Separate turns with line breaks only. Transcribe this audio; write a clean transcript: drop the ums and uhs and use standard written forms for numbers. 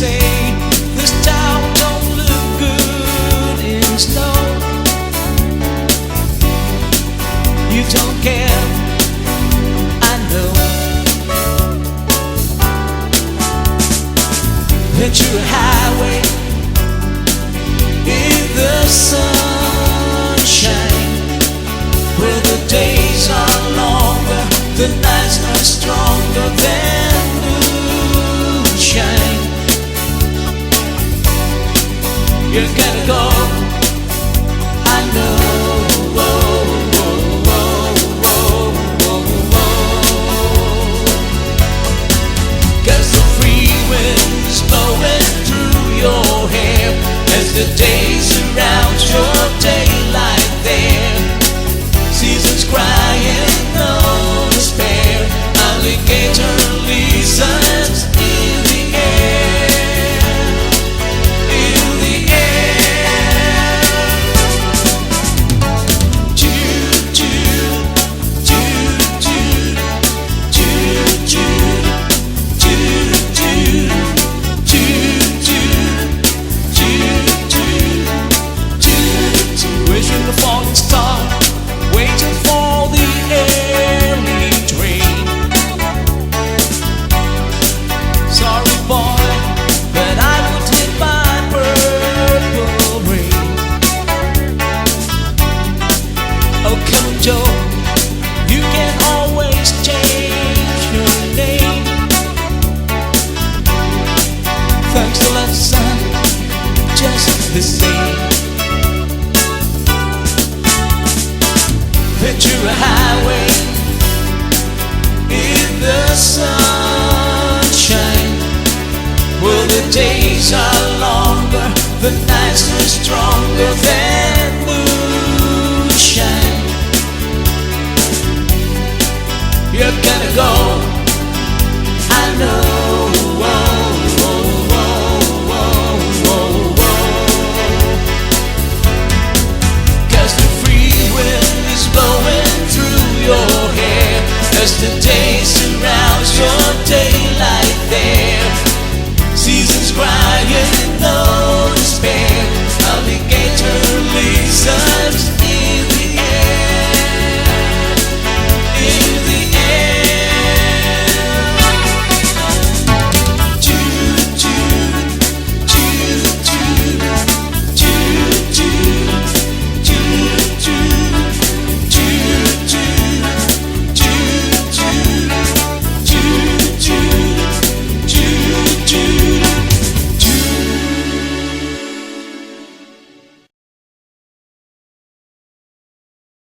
say this town don't look good in snow. You don't care, I know. Picture a highway in the sunshine, where the days are longer, the nights are stronger than moonshine. You're gonna go, I know. The days around your daylight there, seasons crying, no despair, alligator lizards in the air, in the air. Choo choo, choo choo, choo choo, choo choo, choo choo. Wishing the falling star, waiting for the early train. Sorry boy, but I will take my purple rain. Oh come on Joe, you can always change your name. Thanks to love son, just the same. Picture a highway in the sunshine, where the days are longer, the nights are stronger than moonshine. You're gonna go, I know. As the day surrounds your day.